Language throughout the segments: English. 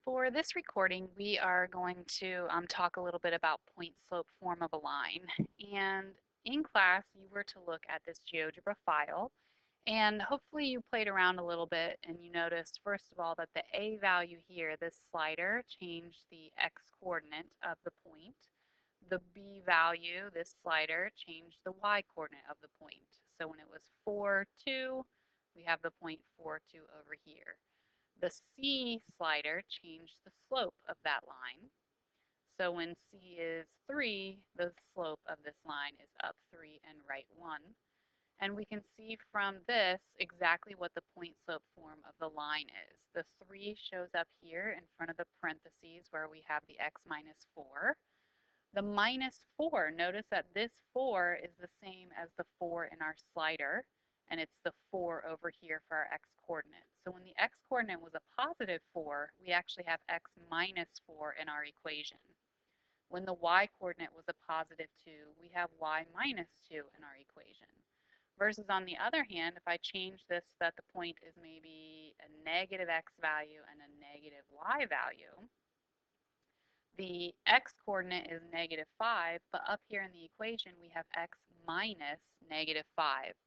For this recording, we are going to talk a little bit about point slope form of a line. And in class, you were to look at this GeoGebra file, and hopefully you played around a little bit and you noticed, first of all, that the A value here, this slider, changed the X coordinate of the point. The B value, this slider, changed the Y coordinate of the point. So when it was 4, 2, we have the point 4, 2 over here. The C slider changed the slope of that line. So when C is 3, the slope of this line is up 3 and right 1. And we can see from this exactly what the point slope form of the line is. The 3 shows up here in front of the parentheses where we have the x minus 4. The minus 4, notice that this 4 is the same as the 4 in our slider, and it's the 4 over here for our x-coordinate. So when the x-coordinate was a positive 4, we actually have x minus 4 in our equation. When the y-coordinate was a positive 2, we have y minus 2 in our equation. Versus on the other hand, if I change this so that the point is maybe a negative x value and a negative y value, the x-coordinate is negative 5, but up here in the equation we have x minus negative 5.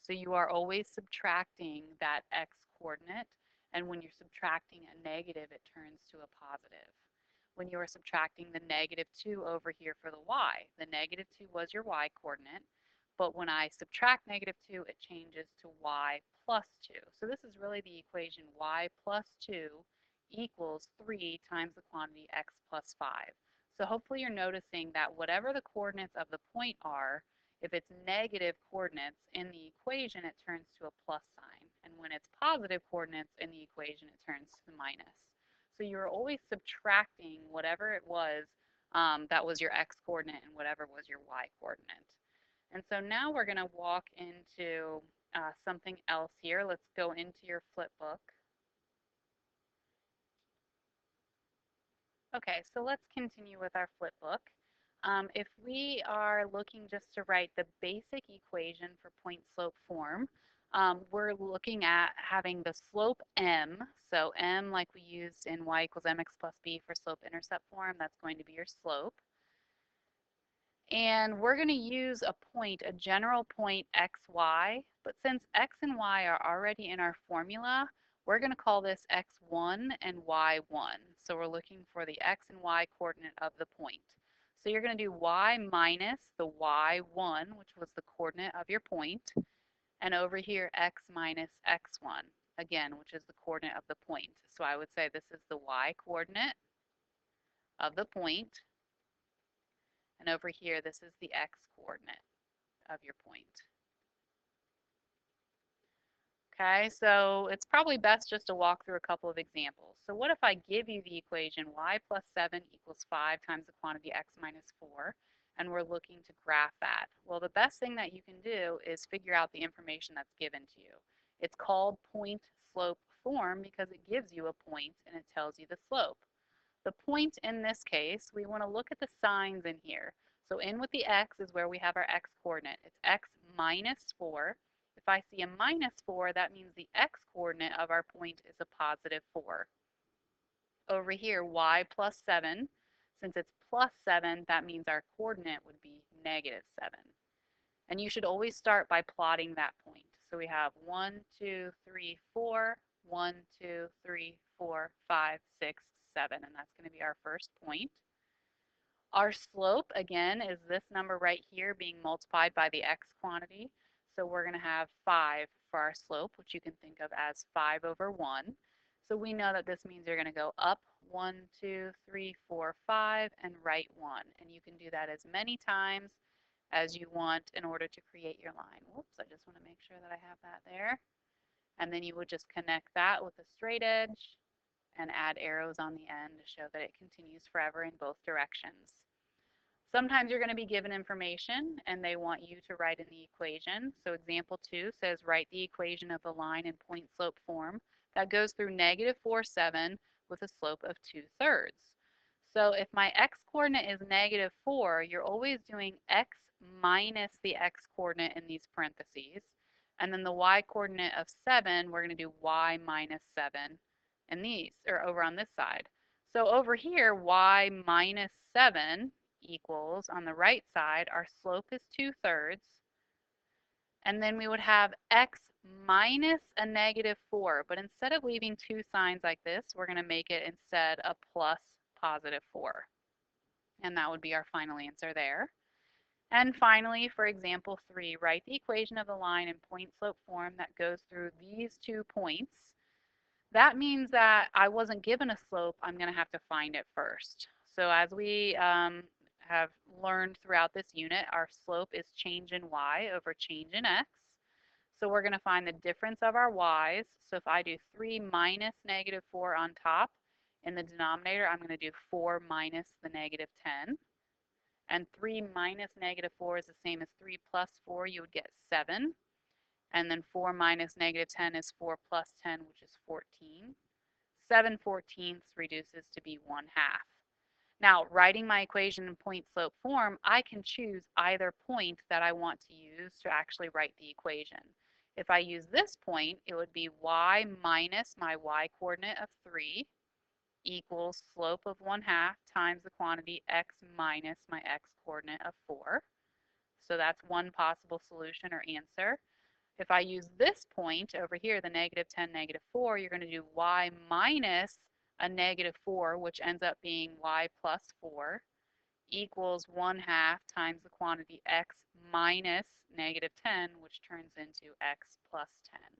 So you are always subtracting that x-coordinate, and when you're subtracting a negative, it turns to a positive. When you are subtracting the negative 2 over here for the y, the negative 2 was your y-coordinate, but when I subtract negative 2, it changes to y plus 2. So this is really the equation y plus 2 equals 3 times the quantity x plus 5. So hopefully you're noticing that whatever the coordinates of the point are, if it's negative coordinates in the equation, it turns to a plus sign. And when it's positive coordinates in the equation, it turns to the minus. So you're always subtracting whatever it was that was your x coordinate and whatever was your y coordinate. And so now we're going to walk into something else here. Let's go into your Flipbook. Okay, so let's continue with our Flipbook. If we are looking just to write the basic equation for point slope form, we're looking at having the slope m. So m, like we used in y equals mx plus b for slope intercept form, that's going to be your slope. And we're going to use a point, a general point xy, but since x and y are already in our formula, we're going to call this x1 and y1. So we're looking for the x and y coordinate of the point. So you're going to do y minus the y1, which was the coordinate of your point, and over here x minus x1, again, which is the coordinate of the point. So I would say this is the y coordinate of the point, and over here, this is the x coordinate of your point. Okay, so it's probably best just to walk through a couple of examples. So what if I give you the equation y plus 7 equals 5 times the quantity x minus 4, and we're looking to graph that? Well, the best thing that you can do is figure out the information that's given to you. It's called point slope form because it gives you a point and it tells you the slope. The point in this case, we want to look at the signs in here. So in with the x is where we have our x coordinate. It's x minus 4. If I see a minus 4, that means the x coordinate of our point is a positive 4. Over here, y plus 7. Since it's plus 7, that means our coordinate would be negative 7. And you should always start by plotting that point. So we have 1, 2, 3, 4, 1, 2, 3, 4, 5, 6, 7, and that's going to be our first point. Our slope, again, is this number right here being multiplied by the x quantity. So we're going to have 5 for our slope, which you can think of as 5 over 1. So we know that this means you're going to go up 1, 2, 3, 4, 5, and right 1. And you can do that as many times as you want in order to create your line. Whoops, I just want to make sure that I have that there. And then you would just connect that with a straight edge and add arrows on the end to show that it continues forever in both directions. Sometimes you're going to be given information and they want you to write in the equation. So example 2 says write the equation of the line in point slope form that goes through negative 4, 7 with a slope of 2/3. So if my x coordinate is negative 4, you're always doing x minus the x coordinate in these parentheses. And then the y coordinate of 7, we're going to do y minus 7 in these, or over on this side. So over here, y minus 7 equals, on the right side, our slope is 2/3. And then we would have x minus a negative 4. But instead of leaving two signs like this, we're going to make it instead a plus positive 4. And that would be our final answer there. And finally, for example 3, write the equation of the line in point slope form that goes through these 2 points. That means that I wasn't given a slope. I'm going to have to find it first. So as we have learned throughout this unit, our slope is change in y over change in x. So we're going to find the difference of our y's. So if I do 3 minus negative 4 on top, in the denominator, I'm going to do 4 minus the negative 10. And 3 minus negative 4 is the same as 3 plus 4. You would get 7. And then 4 minus negative 10 is 4 plus 10, which is 14. 7/14 reduces to be 1/2. Now, writing my equation in point slope form, I can choose either point that I want to use to actually write the equation. If I use this point, it would be y minus my y coordinate of 3 equals slope of 1/2 times the quantity x minus my x coordinate of 4. So that's one possible solution or answer. If I use this point over here, the negative 10, negative 4, you're going to do y minus a negative 4, which ends up being y plus 4, equals 1/2 times the quantity x minus negative 10, which turns into x plus 10.